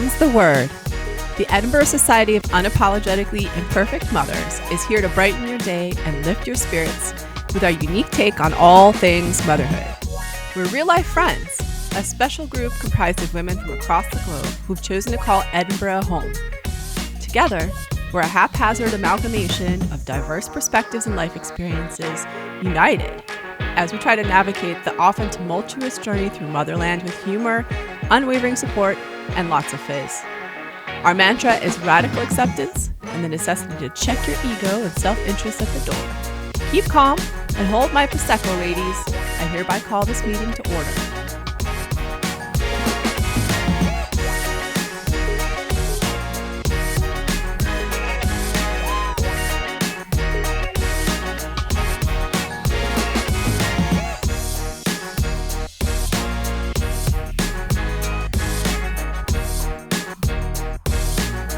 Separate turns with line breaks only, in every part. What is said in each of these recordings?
comes the word. The Edinburgh Society of Unapologetically Imperfect Mothers is here to brighten your day and lift your spirits with our unique take on all things motherhood. We're real-life friends, a special group comprised of women from across the globe who've chosen to call Edinburgh home. Together, we're a haphazard amalgamation of diverse perspectives and life experiences united as we try to navigate the often tumultuous journey through motherland with humor, unwavering support, and lots of fizz. Our mantra is radical acceptance and the necessity to check your ego and self-interest at the door. Keep calm and hold my Prosecco, ladies. I hereby call this meeting to order.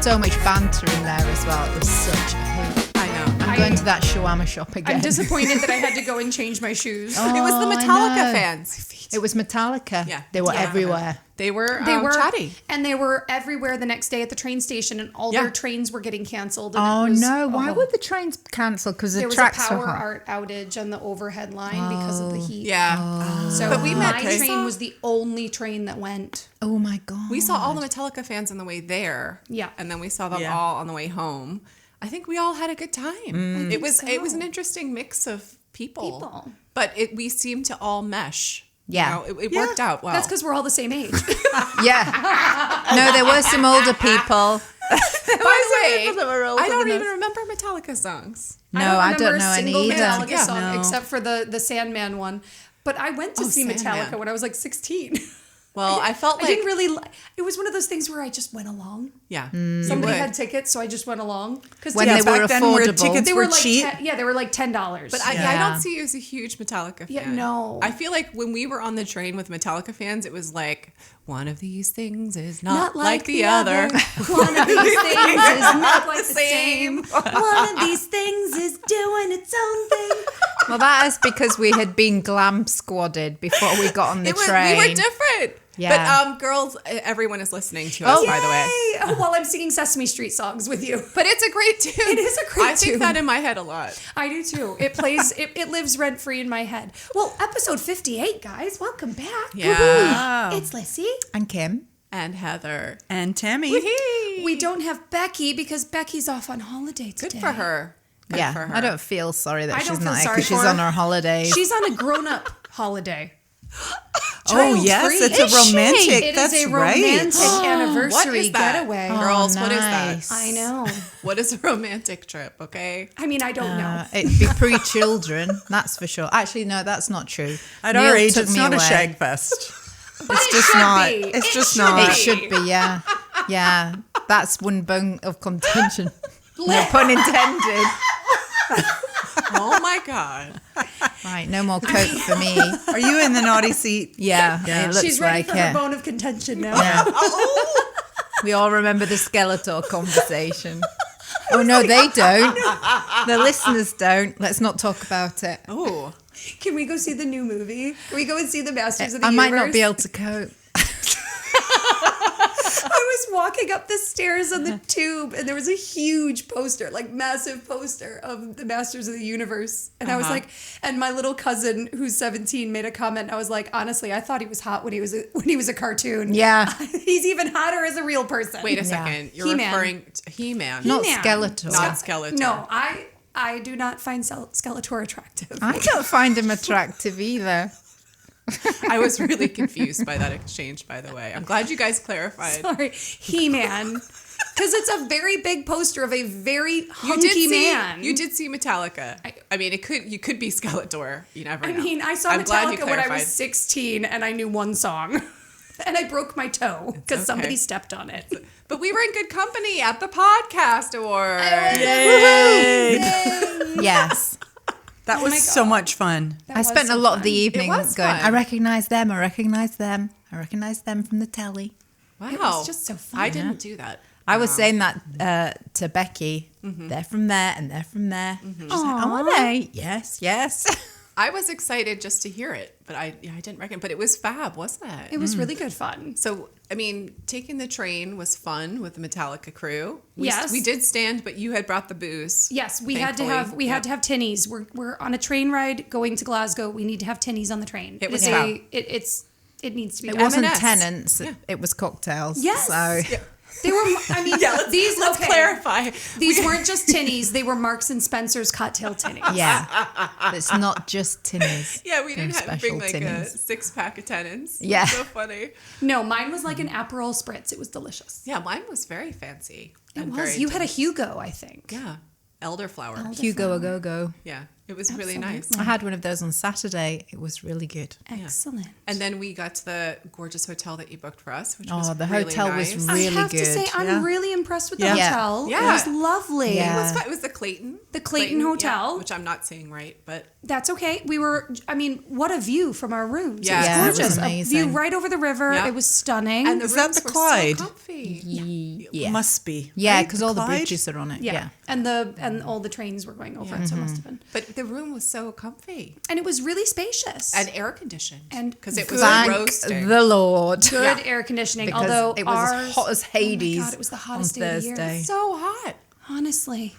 So much banter in there as well. It was such a hoot.
I know.
I'm going to that shawarma shop again.
I'm disappointed that I had to go and change my shoes.
It was the Metallica fans.
It was Metallica.
Yeah.
They were everywhere.
They were chatty.
And they were everywhere the next day at the train station, and all their trains were getting canceled. And
Oh
it was,
no! Why would the trains cancel? Because the
there was a
tracks were
power
hot.
outage on the overhead line because of the heat.
Yeah.
So
But we met
my train was the only train that went.
Oh my god!
We saw all the Metallica fans on the way there.
Yeah.
And then we saw them all on the way home. I think we all had a good time. It was an interesting mix of people. But we seemed to all mesh.
Yeah.
You know, it worked out well.
That's because we're all the same age.
Yeah. No, there were some older people.
By the way, I don't even remember Metallica songs.
No, I don't know any
single
either.
Metallica song except for the Sandman one. But I went to see
Sandman.
Metallica when I was like 16.
Well, I felt
I
like...
didn't really... It was one of those things where I just went along.
Yeah.
Somebody had tickets, so I just went along. Because
When they were
back then where
affordable.
tickets
they
were
were like
cheap.
they were like $10.
But I don't see you as a huge Metallica fan.
Yeah, no.
I feel like when we were on the train with Metallica fans, it was like, one of these things is not like the other.
One of these things is not like the same. One of these things is doing its own thing.
Well, that is because we had been glam squadded before we got on the train.
We were different.
Yeah.
But girls, everyone is listening to us, by the way.
Yay! While I'm singing Sesame Street songs with you.
But it's a great tune.
It is a great
I think
tune.
that in my head a lot.
I do too. It plays, it lives rent free in my head. Well, episode 58, guys. Welcome back.
Yeah.
It's Lissy.
And Kim.
And Heather.
And Tammy.
We don't have Becky because Becky's off on holiday today.
Good for her. Good for her.
I don't feel sorry that
I
she's
don't
not
feel
here
sorry
because she's
for her.
on her holidays.
She's on a grown-up holiday.
Oh, yes. It's a romantic.
It
That's
is a
right.
romantic
What
anniversary
is that?
getaway.
Girls, what is that?
nice.
I know.
What is a romantic trip, okay?
I mean, I don't know.
It'd be pre-children, that's for sure. Actually, no, that's not true.
At
Neil
our age,
took
it's
me
not a
away.
shag fest.
But
It's
it
just
should
not.
be.
It's
It
just
should
not.
It should be, yeah. Yeah, that's one bone of contention. No pun intended.
Oh my God.
Right, no more Coke for me.
Are you in the naughty seat?
Yeah,
Yeah.
it looks
She's ready
like
for
it.
her bone of contention now.
Yeah. We all remember the Skeletor conversation. Oh, no, they don't. The listeners don't. Let's not talk about it.
Oh.
Can we go see the new movie? Can we go and see the Masters of the
I
Universe?
might not be able to cope.
I was walking up the stairs on the tube, and there was a huge poster, like massive poster of the Masters of the Universe. And I was like, and my little cousin, who's 17, made a comment. And I was like, honestly, I thought he was hot when he was a cartoon.
Yeah.
He's even hotter as a real person.
Wait a second. You're
He-Man.
referring to He-Man.
Not
He-Man.
Skeletor.
Not Skeletor.
No, I do not find Skeletor attractive.
I don't find him attractive either.
I was really confused by that exchange, by the way. I'm glad you guys clarified.
Sorry, He-Man. Because it's a very big poster of a very hunky man.
You did see Metallica. I mean, you could be Skeletor. You never know.
I mean, I saw
I'm glad you
Metallica when I was
clarified.
16 and I knew one song. And I broke my toe because somebody stepped on it.
But we were in good company at the podcast award.
Yes.
That was so much fun.
I spent a lot of the evening
was
going,
fun.
I recognise them, I recognise them, I recognise them from the telly.
Wow.
It was just so fun.
I didn't do that.
I was saying that to Becky. They're from there and they're from there. She's like, oh, are they? Yes, yes.
I was excited just to hear it, but I didn't reckon. But it was fab, wasn't it?
It was really good fun.
So, I mean, taking the train was fun with the Metallica crew.
Yes.
We did stand, but you had brought the booze.
Yes, we had to have tinnies. We're on a train ride going to Glasgow. We need to have tinnies on the train.
It was
it needs to be.
It wasn't
M&S.
tenants. It was cocktails.
Yes.
So.
Yeah. They were. I mean, let's
clarify.
These weren't just tinnies. They were Marks and Spencer's cocktail tinnies.
Yeah. It's not just tinnies.
Yeah, we didn't
They're
have to bring
special
like a
tinnies.
6-pack of tenants.
Yeah.
So funny.
No, mine was like an Aperol spritz. It was delicious.
Yeah, mine was very fancy.
It
and
was.
very
You had a
dense.
Hugo, I think.
Yeah. Elderflower.
Hugo a go-go.
Yeah. It was really nice.
I had one of those on Saturday. It was really good.
Excellent.
And then we got to the gorgeous hotel that you booked for us, which was
the
really
hotel
nice.
was
I
really
have to say,
good.
I'm really impressed with the
Yeah.
hotel.
Yeah.
It was lovely.
Yeah.
It was fun. It was the Clayton.
The Clayton Hotel.
yeah, which I'm not saying right, but
That's okay. What a view from our rooms.
Yeah.
Yeah,
It
it
was
was
gorgeous. A
amazing.
view right over the river.
Yeah.
It was stunning.
and the
Is that
rooms
the
were
Clyde?
so comfy.
Yeah.
Must be.
Yeah,
right?
because all the
Clyde?
bridges are on it.
yeah. And all the trains were going over it, so it must have been.
But the room was so comfy
And it was really spacious.
and air conditioned.
And
because it was
Thank
roasting.
the Lord.
good air conditioning.
Because
Although
it was
ours,
as hot as Hades.
Oh my God, it was the hottest
on
day of the
Thursday.
year.
so hot.
Honestly,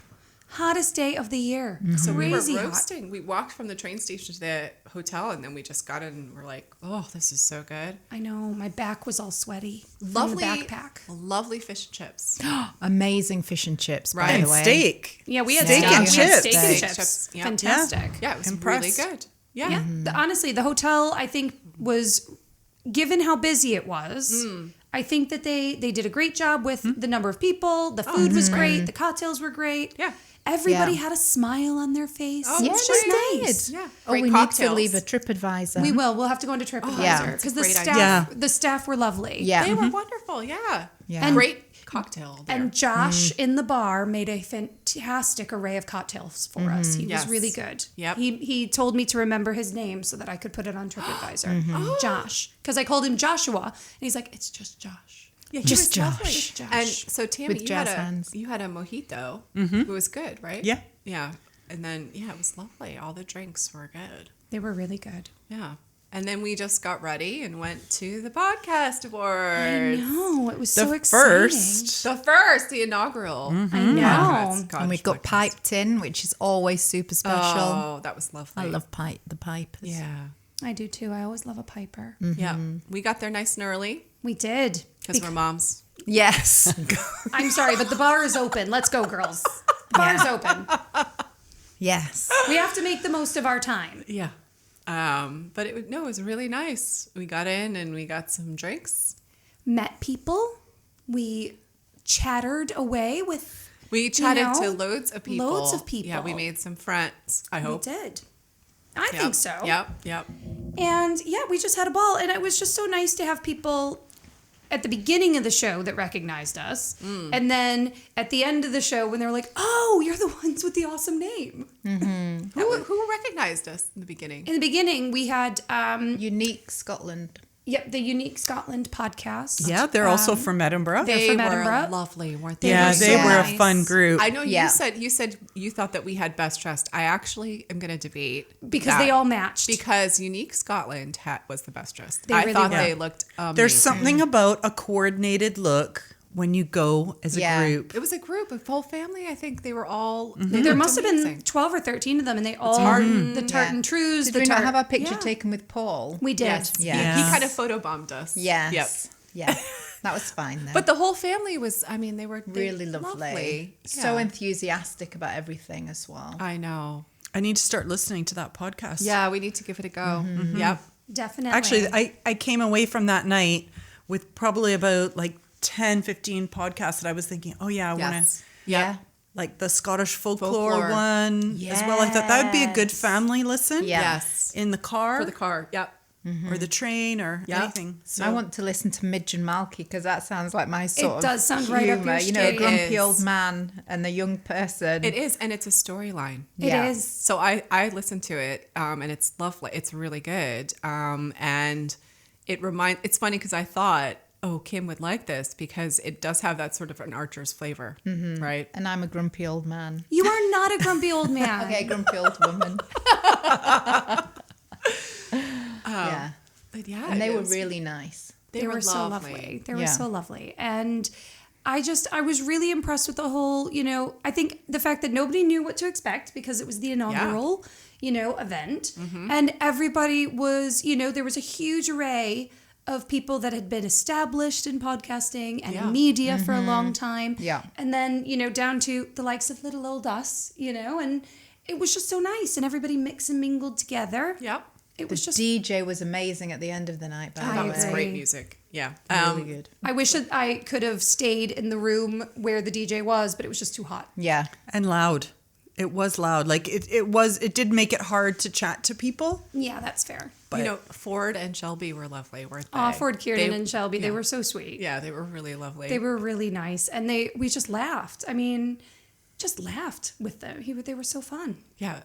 hottest day of the year.
So we were
Crazy hot.
roasting. We walked from the train station to the hotel, and then we just got in and we're like, "Oh, this is so good."
I know my back was all sweaty.
Lovely
from the backpack.
lovely fish and chips.
Amazing fish and chips, by
Right.
the way.
Steak.
Yeah, we had
Steak and
We had
chips.
steak and
Steak.
chips.
Yeah.
Fantastic.
Yeah, it was
Impressed.
really good. Yeah.
Yeah. Honestly, the hotel, I think, was, given how busy it was, I think that they did a great job with the number of people. The food was great. The cocktails were great.
Yeah.
Everybody
Yeah.
had a smile on their face.
Oh,
it
Yeah,
was
they
just
did.
nice.
Yeah.
Oh,
Great
we
cocktails.
need to leave a TripAdvisor.
We will. We'll have to go into TripAdvisor
yeah.
because the
Great
staff,
idea.
Yeah.
the staff were lovely.
Yeah.
They were wonderful. Yeah.
Yeah.
And-
Great cocktail there.
And Josh in the bar made a fantastic array of cocktails for us. He
Yes.
was really good.
Yep.
He told me to remember his name so that I could put it on TripAdvisor. Josh, because I called him Joshua, and he's like, "It's just Josh."
Yeah,
Just
lovely.
Josh.
Josh.
And so Tammy,
With
E
you had
jazz hands.
you had a mojito. It was good, right?
Yeah.
Yeah. And then it was lovely. All the drinks were good.
They were really good.
Yeah. And then we just got ready and went to the podcast awards.
No, it was
The
so exciting.
The inaugural.
I know.
Podcast.
And we
Gosh,
got
podcast.
piped in, which is always super special.
Oh, that was lovely.
I love the pipers.
Yeah.
I do too. I always love a piper.
Yeah. We got there nice and early
We did.
because we're moms.
Yes.
I'm sorry, but the bar is open. Let's go, girls. The bar is open.
Yes.
We have to make the most of our time.
Yeah. But it was really nice. We got in and we got some drinks.
Met people. We chattered away with.
We chatted
know,
to loads of people.
loads of people.
Yeah, we made some friends. I hope.
We did. I
Yep.
think so.
Yep.
And yeah, we just had a ball. And it was just so nice to have people at the beginning of the show that recognized us. And then at the end of the show when they were like, "Oh, you're the ones with the awesome name."
Who recognized us in the beginning?
In the beginning, we had
Unique Scotland.
the Unique Scotland podcast.
Yeah, they're also from Edinburgh.
They're
They
from
were
Edinburgh.
lovely, weren't they?
yeah,
were
they
so
were a
nice.
fun group.
I know
Yeah.
you said you thought that we had best dressed. I actually am going to debate
Because
that.
they all matched.
Because Unique Scotland was the best dressed.
They
I
really
thought
were.
they looked amazing.
There's something about a coordinated look when you go as a
Yeah.
group.
It was a group, a full family. I think they were all.
There must have been 12 or 13 of them, and they all the tartan trues.
Did
the
we not
tart-
have a picture
Yeah.
taken with Paul?
We did.
Yes.
Yeah.
He
Yes.
kind of photobombed us.
Yes.
Yep.
Yeah. That was fine then.
But the whole family was. I mean, they were
really lovely. So
Yeah.
enthusiastic about everything as well.
I know.
I need to start listening to that podcast.
Yeah, we need to give it a go. Yep.
Definitely.
Actually, I came away from that night with probably about like 10, 15 podcasts that I was thinking, oh yeah, I want to,
Yes.
Yeah.
like the Scottish folklore
Folklore.
one as well. I thought that would be a good
Yes.
family listen.
Yeah.
Yes.
In the car
For the car. Yep.
or the train or
Yeah.
anything. So
I want to listen to Midge and Malky because that sounds like my sort of
does sound right up
humour.
your
You know, a
street.
grumpy
It is.
old man and a young person.
It is, and it's a storyline.
It
Yeah.
is.
So I listened to it, and it's lovely. It's really good, and it's funny because I thought, oh, Kim would like this because it does have that sort of an Archer's flavor, right?
And I'm a grumpy old man.
You are not a grumpy old man.
Okay, grumpy old woman. Yeah.
But yeah,
And they
it
were
was-
really nice.
They were so lovely. They were
Yeah.
so lovely. And I was really impressed with the whole, I think the fact that nobody knew what to expect because it was the inaugural, event. And everybody was, there was a huge array of people that had been established in podcasting and in media for a long time.
Yeah.
And then, down to the likes of little old us, and it was just so nice. And everybody mixed and mingled together.
Yep.
It
The
was just
DJ was amazing at the end of the night, by the
That
way.
was great music. Yeah.
Really good.
I wish that I could have stayed in the room where the DJ was, but it was just too hot.
Yeah.
And loud. It was loud. Like it did make it hard to chat to people.
Yeah, that's fair.
But Ford and Shelby were lovely, weren't they?
Oh, Ford, Kieran, and Shelby, they
yeah.
were so sweet.
Yeah, they were really lovely.
They were really nice, and we just laughed. I mean, just laughed with them. They were so fun.
Yeah.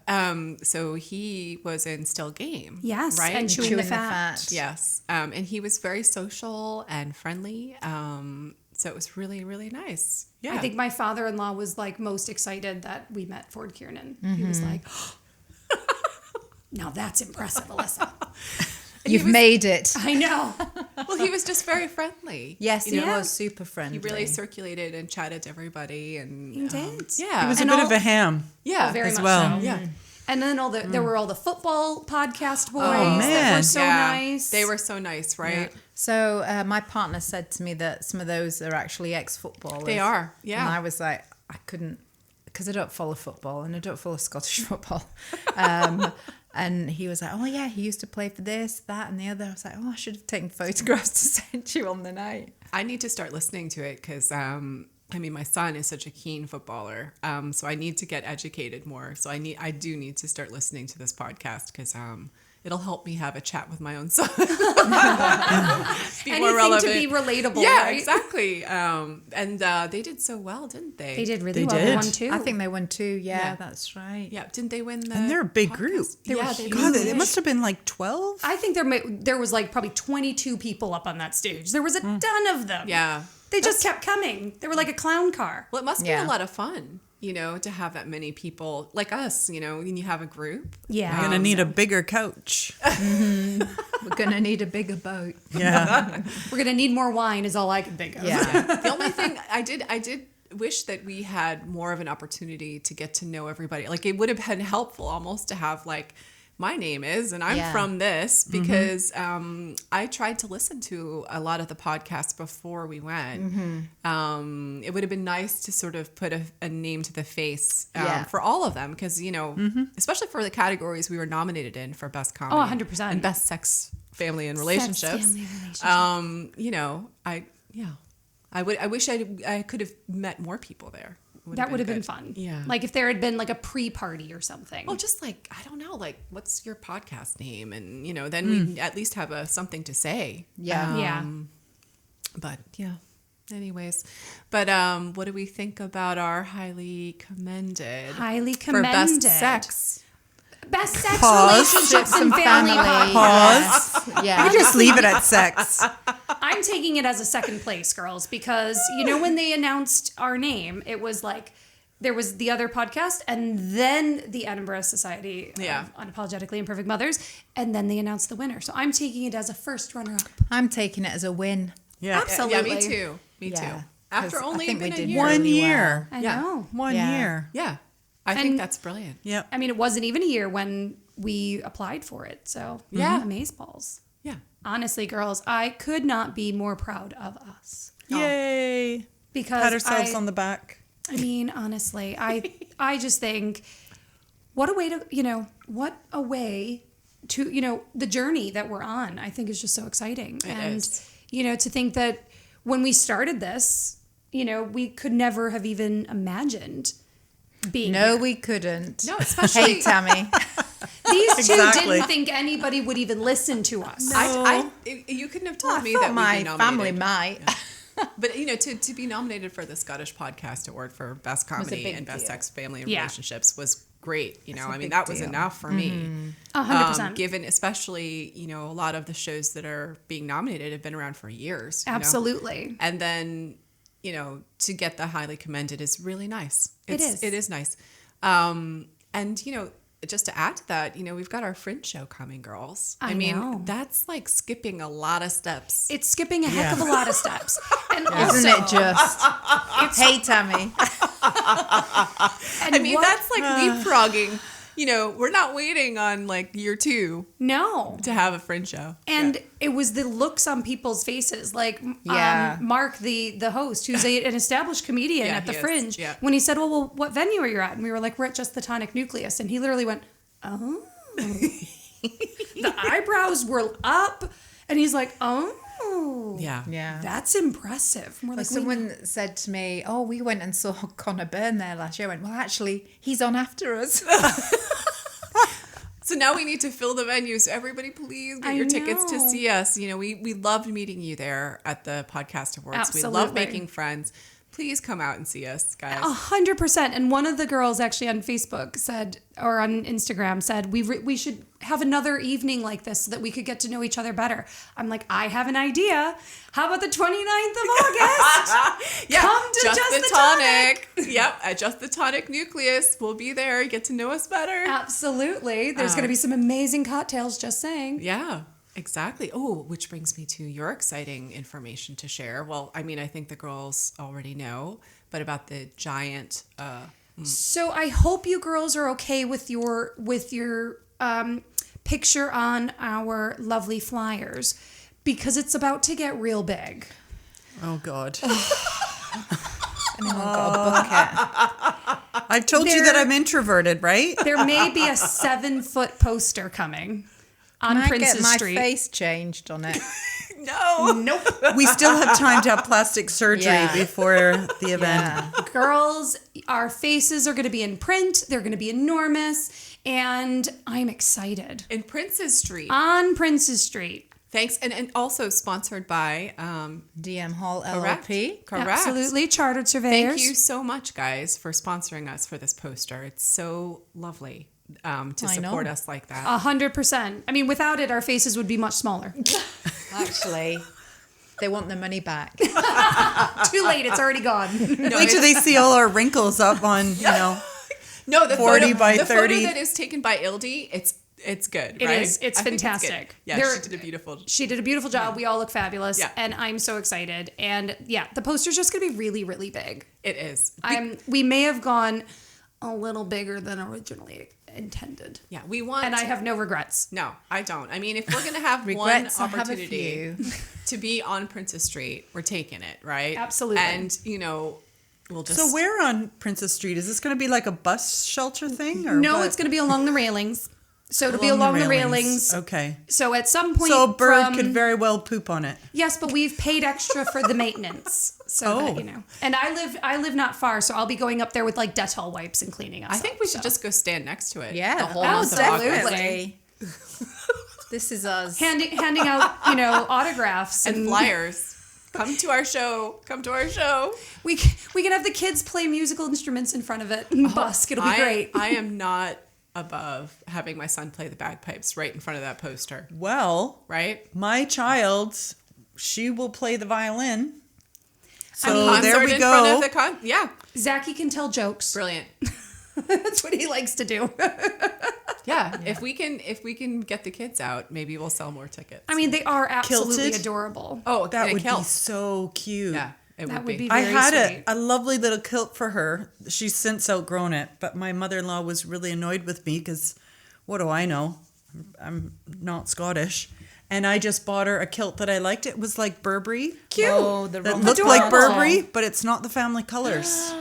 So he was in Still Game.
Yes,
Right.
and chewing the fat.
Yes. And he was very social and friendly. So it was really, really nice. Yeah.
I think my father-in-law was like most excited that we met Ford Kiernan. He was like, "Now that's impressive, Alyssa."
You've made it.
I know.
well, he was just very friendly.
Yes,
You
he
know,
was super friendly.
He really circulated and chatted to everybody, and
He did.
yeah,
He was a
And
bit
all-
of a ham.
yeah,
Very
as
much
well.
so.
yeah.
And then there were all the football podcast boys
Oh,
that
man.
were so
Yeah.
nice.
They were so nice, right?
So my partner said to me that some of those are actually ex-footballers.
They are, yeah.
And I was like, I couldn't, because I don't follow football and I don't follow Scottish football. And he was like, oh yeah, he used to play for this, that, and the other. I was like, oh, I should have taken photographs to send you on the night.
I need to start listening to it because, my son is such a keen footballer. So I need to get educated more. So I do need to start listening to this podcast because it'll help me have a chat with my own son. Be more
Anything
relevant.
to be relatable,
Yeah,
right?
exactly. And they did so well, didn't they?
They did really
They
well.
did.
They won too.
I think they won 2. Yeah,
Yeah.
that's right.
Yeah, didn't they win the
And they're a big
podcast?
group.
They were
yeah,
huge.
God, it must have been like 12.
I think there was like probably 22 people up on that stage. There was a ton of them.
Yeah.
They just kept coming. They were like a clown car.
Well, it must be
Yeah.
a lot of fun, to have that many people like us, when you have a group.
Yeah.
You're gonna need a bigger couch.
We're going to need a bigger boat.
Yeah.
We're going to need more wine is all I can think of.
Yeah.
The only thing I did wish that we had more of an opportunity to get to know everybody. Like it would have been helpful almost to have like, my name is, and I'm
Yeah.
from this because I tried to listen to a lot of the podcasts before we went. It would have been nice to sort of put a name to the face
Yeah.
for all of them because, especially for the categories we were nominated in for Best Comedy.
100%.
And Best Sex, Family, and
Sex,
Relationships.
family, relationships.
I wish I could have met more people there.
That would have been
good.
fun.
Yeah.
Like if there had been like a pre-party or something.
Well, just like, I don't know, like, what's your podcast name? And, then we at least have something to say.
Yeah.
Yeah.
But, yeah. Anyways. But what do we think about our highly commended?
Highly
For best
commended.
sex.
Best sex,
Pause.
relationships, and family. podcast.
Pause.
Yes. Yeah.
I just leave it at sex.
I'm taking it as a second place, girls, because when they announced our name, it was like there was the other podcast and then the Edinburgh Society
Yeah.
of Unapologetically Imperfect Mothers, and then they announced the winner. So I'm taking it as a first runner-up.
I'm taking it as a win.
Yeah.
Absolutely.
Yeah, me too. Me
Yeah.
too. After
'Cause I
only
think we
been a
did
year.
One
really
year.
I
Yeah.
know.
One
Yeah.
year.
Yeah. I think
And-
that's brilliant.
Yep.
I mean, it wasn't even a year when we applied for it. So
Yeah.
amazeballs.
Yeah.
Honestly, girls, I could not be more proud of us.
Yay.
Because
Pat ourselves on the back.
I mean, honestly, I just think what a way to the journey that we're on, I think is just so exciting.
It is.
To think that when we started this, we could never have even imagined being
No,
here.
we couldn't.
No, especially
Hey, Tammy.
These two
Exactly.
didn't think anybody would even listen to us.
you couldn't have told
I
me
thought
that we'd
my
be nominated.
family might.
But to be nominated for the Scottish Podcast Award for Best Comedy
big
and Best
deal.
Sex, Family, and
Yeah.
Relationships was great.
a
I mean,
big
that was
deal.
enough for me.
100%.
Given especially, a lot of the shows that are being nominated have been around for years.
Absolutely.
And then, to get the highly commended is really nice.
It is.
It is nice. And, just to add to that, we've got our Fringe show coming, girls.
I know.
That's like skipping a lot of steps.
It's skipping a heck of a lot of steps. And
Isn't it just? Hey, Tammy.
and
that's like leapfrogging. We're not waiting on like year 2
no.
to have a Fringe show.
And it was the looks on people's faces. Like Mark, the host, who's an established comedian at the Fringe, when he said, well, what venue are you at? And we were like, we're at Just the Tonic Nucleus. And he literally went, oh. The eyebrows were up. And he's like, oh.
Yeah.
That's impressive. And we're like,
Someone said to me, oh, we went and saw Connor Byrne there last year. I went, well, actually, he's on after us.
So now we need to fill the venue. So everybody, please get your tickets to see us. We loved meeting you there at the Podcast Awards.
Absolutely.
We love making friends. Please come out and see us, guys.
100%. And one of the girls actually on Facebook said, or on Instagram said, we should have another evening like this so that we could get to know each other better. I'm like, I have an idea. How about the 29th of August? Come to Just the Tonic.
Yep, at Just the Tonic Nucleus. We'll be there. Get to know us better.
Absolutely. There's going to be some amazing cocktails, just saying.
Yeah. Exactly. Oh, which brings me to your exciting information to share. Well, I think the girls already know, but about the giant.
So I hope you girls are okay with your picture on our lovely flyers, because it's about to get real big.
Oh, God.
Anyone got a bucket?
I've told you that I'm introverted, right?
There may be a 7-foot poster coming on Princess Street.
My face changed on it.
No.
Nope.
We still have time to have plastic surgery before the event.
Girls, our faces are going to be in print. They're going to be enormous. And I'm excited.
In Princess Street.
On Princess Street.
Thanks. And also sponsored by
DM Hall LLP.
Correct.
Absolutely. Chartered Surveyors.
Thank you so much, guys, for sponsoring us for this poster. It's so lovely to support us like that.
100%. Without it, our faces would be much smaller.
Actually, they want their money back.
Too late. It's already gone.
Wait till they see all our wrinkles up on,
No, the
40
photo,
by
the
30.
photo that is taken by Ildi, it's good,
It
right?
is. It's
I think
fantastic.
It's good. Yeah, she did a beautiful job.
job. We all look fabulous.
Yeah.
And I'm so excited. And the poster's just going to be really, really big.
It is.
We may have gone a little bigger than originally intended.
Yeah, we want...
And I have no regrets.
No, I don't. If we're going to have one
Regrets, I have a
opportunity
few.
to be on Princess Street, we're taking it, right?
Absolutely.
And, we'll just...
So where on Princess Street? Is this going to be like a bus shelter thing? Or
No,
what?
it's going to be along the railings. So it'll be along the railings.
Okay.
So at some point...
So a bird could very well poop on it.
Yes, but we've paid extra for the maintenance. So that, And I live not far, so I'll be going up there with like Dettol wipes and cleaning us.
I think we should just go stand next to it.
Yeah,
the whole month of August.
absolutely.
This is us.
handing out, autographs
And flyers. Come to our show.
We can have the kids play musical instruments in front of it and busk. It'll be great.
I am not above having my son play the bagpipes right in front of that poster.
Well,
Right?
my child, she will play the violin. So
Concert
there we
in
go.
front of the
Zachy can tell jokes.
Brilliant.
That's what he likes to do.
Yeah. If we can get the kids out, maybe we'll sell more tickets.
They are absolutely
Kilted?
adorable.
Oh,
That would
kilt.
be so cute.
Yeah, it
That
would
would
be.
be
I
very
had
sweet.
a lovely little kilt for her. She's since outgrown it, but my mother-in-law was really annoyed with me because what do I know? I'm not Scottish. And I just bought her a kilt that I liked. It was like Burberry.
Cute.
Oh, the
That
wrong
looked
Adorable.
like Burberry, but it's not the family colors.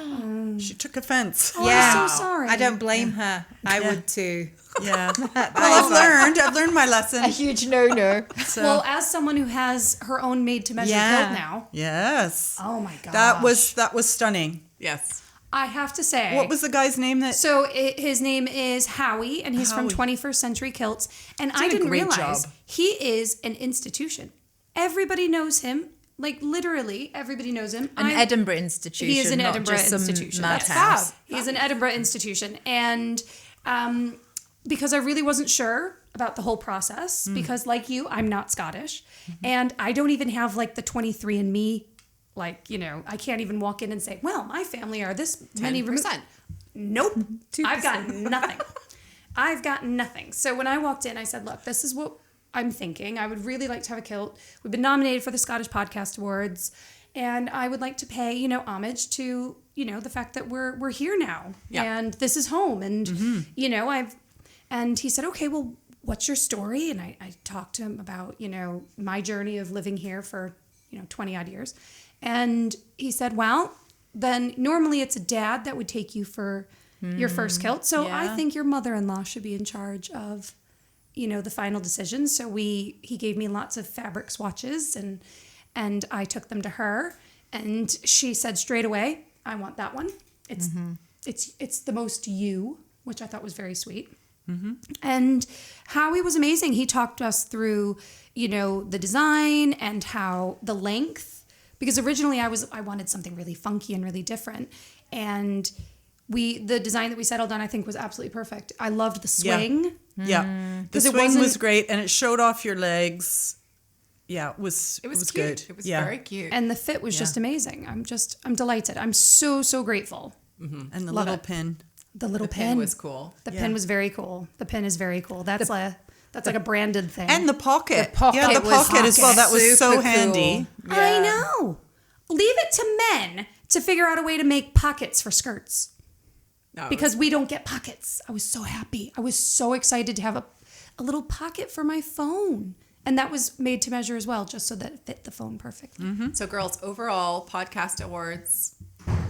She took offense.
Oh,
Yeah.
I'm so sorry.
I don't blame her. I
Yeah.
would too.
Yeah. Well, I've learned my lesson.
huge no-no.
So,
Well, as someone who has her own made-to-measure kilt now,
yes.
oh my god,
That was stunning.
Yes.
I have to say.
What was the guy's name that
So his name is Howie, and he's from
Howie.
21st Century Kilts. And I
Did a
didn't
great
realize
job.
he is an institution. Everybody knows him. Like literally, everybody knows him.
An Edinburgh institution.
He is an
not
Edinburgh
just some
institution.
madhouse.
He's an Edinburgh institution, and because I really wasn't sure about the whole process, because like you, I'm not Scottish, and I don't even have like the 23andMe. Like, I can't even walk in and say, well, my family are this many
10%.
Nope. I've got nothing.
I've got nothing. So when I walked in, I said, look, this is what I'm thinking. I would really like to have a kilt. We've been nominated for the Scottish Podcast Awards, and I would like to pay, homage to, the fact that we're here now, and this is home, and and he said, okay, well, what's your story? And I talked to him about, my journey of living here for 20 odd years, and he said, well, then normally it's a dad that would take you for your first kilt, so I think your mother-in-law should be in charge of the final decision. So he gave me lots of fabric swatches, and I took them to her, and she said straight away, I want that one. It's the most you, which I thought was very sweet. And Howie was amazing. He talked us through, the design and how the length, because originally I wanted something really funky and really different, and the design that we settled on, I think, was absolutely perfect. I loved the swing.
The swing was great, and it showed off your legs. Yeah, it was
cute.
good.
It was very cute.
And the fit was just amazing. I'm delighted. I'm so grateful.
And the
Love
little
it.
pin.
The little
The pin was cool.
The pin was very cool. The pin is very cool. That's like a branded thing.
And the pocket.
The pocket
the
was
pocket as well. That was
super
so
cool.
handy.
I know. Leave it to men to figure out a way to make pockets for skirts.
No,
Because we don't get pockets. I was so happy. I was so excited to have a little pocket for my phone. And that was made to measure as well, just so that it fit the phone perfectly.
So, girls, overall, podcast awards,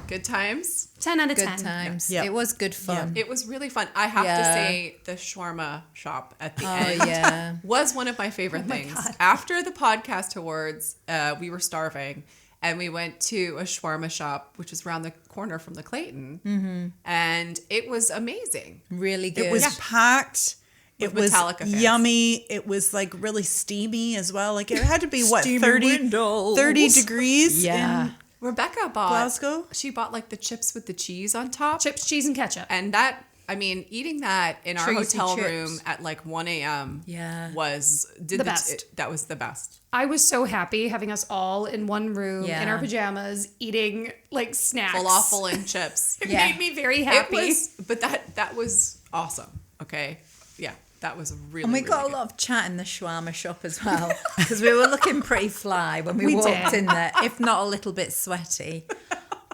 good times.
10 out of
Good
10.
times.
Yeah.
It was good fun.
It was really fun. I have to say, the shawarma shop at the end
Yeah.
was one of my favorite things.
God.
After the podcast awards, we were starving, and we went to a shawarma shop, which is around the corner from the Clayton, and it was amazing.
Really good.
It was packed. It
With
was
Metallica fans.
yummy. It was like really steamy as well. Like it had to be what,
Steamy
30
windows.
degrees
Yeah.
in
Rebecca bought
Glasgow?
She bought like the chips with the cheese on top.
Chips, cheese, and ketchup.
And that, I mean, eating that in our
Tracy
hotel
chips.
room at like 1 a.m.
Yeah.
was
The best.
that was the best.
I was so happy having us all in one room
Yeah.
in our pajamas eating like snacks.
Falafel and chips.
It
Yeah.
made me very happy.
But that was awesome. Okay. Yeah. That was really,
And we
really
got
good.
a lot of chat in the shawarma shop as well, because we were looking pretty fly when we
We
walked
did.
in there, if not a little bit sweaty.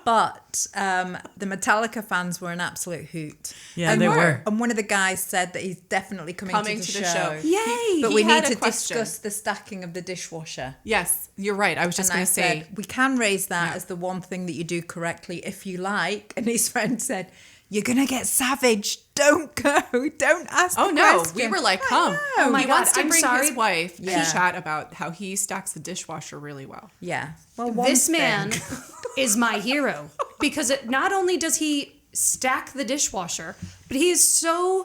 But the Metallica fans were an absolute hoot.
Yeah,
and
they were.
And one of the guys said that he's definitely coming to the show.
Yay!
But
He
we
had
need
a
to
question.
discuss the stacking of the dishwasher.
Yes, you're right. I was just
And
going
I
to say.
said, we can raise that
Yeah.
as the one thing that you do correctly if you like. And his friend said, you're going to get savage. Don't go. Don't ask
Oh
the
no,
question.
we were like, come.
Oh my
he
God,
wants to
I'm
bring
sorry.
his wife
Yeah.
to chat about how he stacks the dishwasher really well.
Yeah. Well,
This
one
man
thing.
is my hero because not only does he stack the dishwasher, but he is so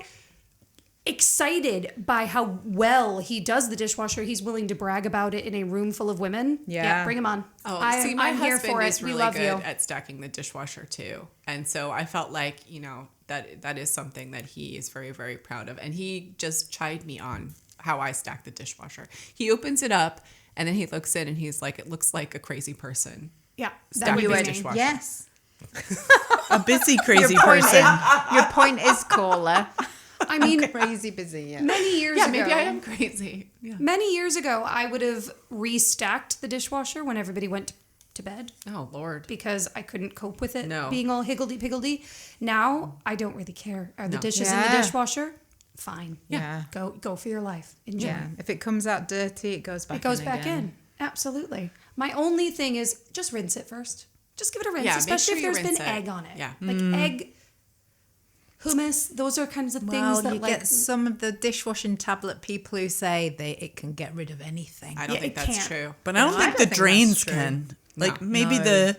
excited by how well he does the dishwasher. He's willing to brag about it in a room full of women.
Yeah.
Bring him on.
Oh,
I'm
my
here
husband
for
is
it.
really
We love
good
you.
at stacking the dishwasher too, and so I felt like that is something that he is very, very proud of, and he just chided me on how I stack the dishwasher. He opens it up and then he looks in and he's like, "It looks like a crazy person."
Yeah,
Stack
that would
the
be me.
dishwasher.
Yes.
A busy, crazy
Point
person.
is, your point is, caller.
I mean,
Crazy busy, yeah.
many years
Yeah,
ago.
maybe I am crazy. Yeah.
Many years ago, I would have restacked the dishwasher when everybody went to bed
Oh Lord.
because I couldn't cope with it
No.
being all higgledy-piggledy. Now, I don't really care. Are the
No.
dishes in the
Yeah.
dishwasher? Fine.
Yeah.
Go for your life. Enjoy.
Yeah. If it comes out dirty, it goes back
It goes
in
back
again.
in. Absolutely. My only thing is just rinse it first. Just give it a rinse,
Yeah, make
especially
sure
if
you
there's been
rinse it.
egg on it.
Yeah.
Like egg, hummus, those are kinds of things
Well,
that
you
like
get some of the dishwashing tablet people who say it can get rid of anything.
I don't
Yeah,
think
it
that's
can't.
true.
But I don't
I
think
don't
the
think that's
drains
true.
can. Like
No.
maybe
No.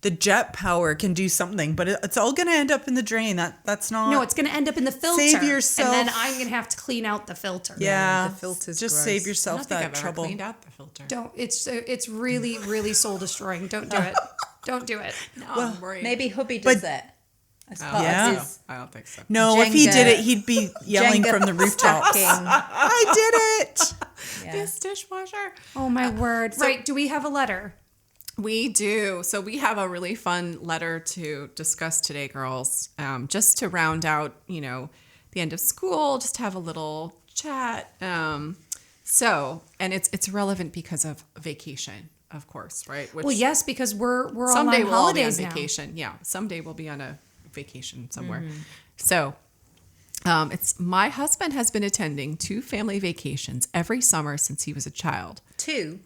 the jet power can do something, but it's all going to end up in the drain. That's not.
no, it's going to end up in the filter.
Save yourself-
And then I'm going to have to clean out the filter.
Yeah,
the filter's
just
gross.
save
I
yourself
don't think
that
I've ever
trouble.
cleaned out the filter.
Don't. It's really, really soul destroying. Don't do it. Don't do it.
No, I'm worried.
Maybe hubby does
But-
it. As
I
part
don't
Yeah.
of
think
his
so. I don't think so.
No, if he
Jenga-
did it, he'd be yelling
Jenga
from the rooftops.
stacking.
I did it.
Yeah.
This dishwasher.
Oh my word. Right. Do we have a letter?
We do. So we have a really fun letter to discuss today, girls. Just to round out, the end of school, just have a little chat. So, and it's relevant because of vacation, of course, right? Which
Well, yes, because we're all
someday
on
we'll all be on
holidays now.
vacation. Yeah, someday we'll be on a vacation somewhere. So, it's my husband has been attending 2 family vacations every summer since he was a child.
2.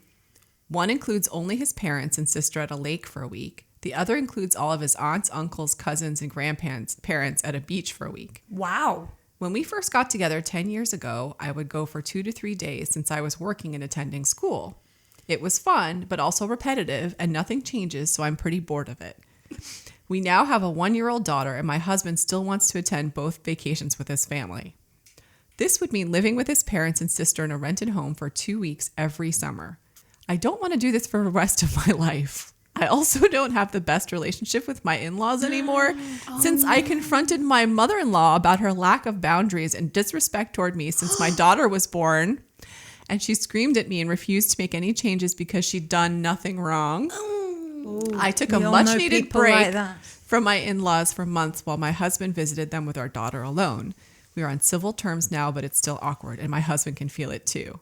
One includes only his parents and sister at a lake for a week. The other includes all of his aunts, uncles, cousins, and grandparents at a beach for a week.
Wow.
When we first got together 10 years ago, I would go for 2 to 3 days since I was working and attending school. It was fun, but also repetitive, and nothing changes, so I'm pretty bored of it. We now have a 1-year-old daughter, and my husband still wants to attend both vacations with his family. This would mean living with his parents and sister in a rented home for 2 weeks every summer. I don't want to do this for the rest of my life. I also don't have the best relationship with my in-laws anymore since I confronted my mother-in-law about her lack of boundaries and disrespect toward me since my daughter was born. And she screamed at me and refused to make any changes because she'd done nothing wrong. I took a much-needed break from my in-laws for months while my husband visited them with our daughter alone. We are on civil terms now, but it's still awkward, and my husband can feel it too.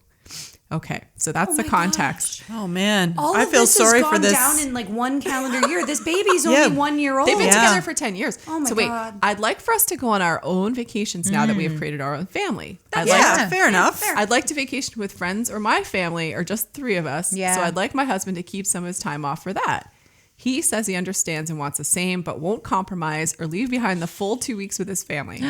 Okay, so that's the context.
Oh man,
All
I
of
feel
this
sorry
has
for
gone
this.
down in like 1 calendar year. This baby's only 1 year old.
They've been
Yeah.
together for 10 years.
Oh my
so wait,
God.
I'd like for us to go on our own vacations now that we have created our own family.
Yeah, fair enough.
I'd like to vacation with friends or my family or just 3 of us.
Yeah.
So I'd like my husband to keep some of his time off for that. He says he understands and wants the same, but won't compromise or leave behind the full 2 weeks with his family.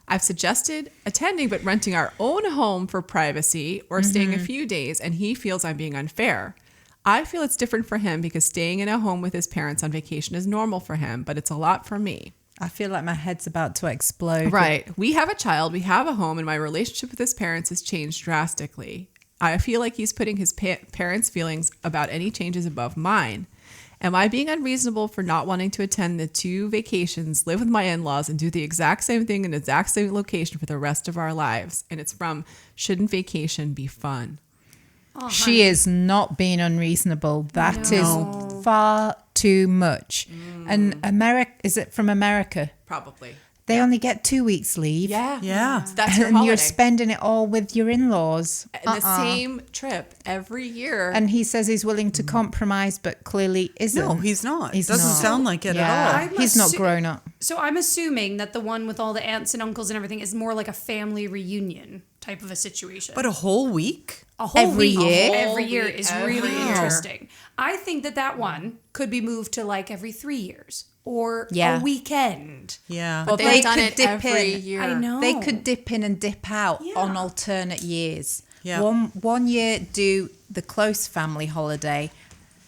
I've suggested attending but renting our own home for privacy or staying a few days, and he feels I'm being unfair. I feel it's different for him because staying in a home with his parents on vacation is normal for him, but it's a lot for me.
I feel like my head's about to explode.
Right. We have a child, we have a home, and my relationship with his parents has changed drastically. I feel like he's putting his parents' feelings about any changes above mine. Am I being unreasonable for not wanting to attend the 2 vacations, live with my in-laws, and do the exact same thing in the exact same location for the rest of our lives? And it's from Shouldn't Vacation Be Fun?
Oh,
She is not being unreasonable. That is far too much. And America, is it from America?
Probably.
They only get 2 weeks leave.
Yeah.
That's your
And
holiday.
you're spending it all with your in-laws.
And the same trip every year.
And he says he's willing to compromise, but clearly isn't.
No, he's not.
He's
Doesn't
not.
sound like it
Yeah.
at all.
I'm
He's not
assu-
grown up.
So I'm assuming that the one with all the aunts and uncles and everything is more like a family reunion type of a situation.
But a whole week?
a whole
every
week,
year?
every year
Every
is
year.
really
Every
interesting. I think that one could be moved to like every 3 years or
Yeah.
a weekend.
Yeah.
Well,
They
they've done
could
it
dip
every
in.
year.
I know.
They could dip in and dip out
Yeah.
on alternate years.
Yeah.
One year do the close family holiday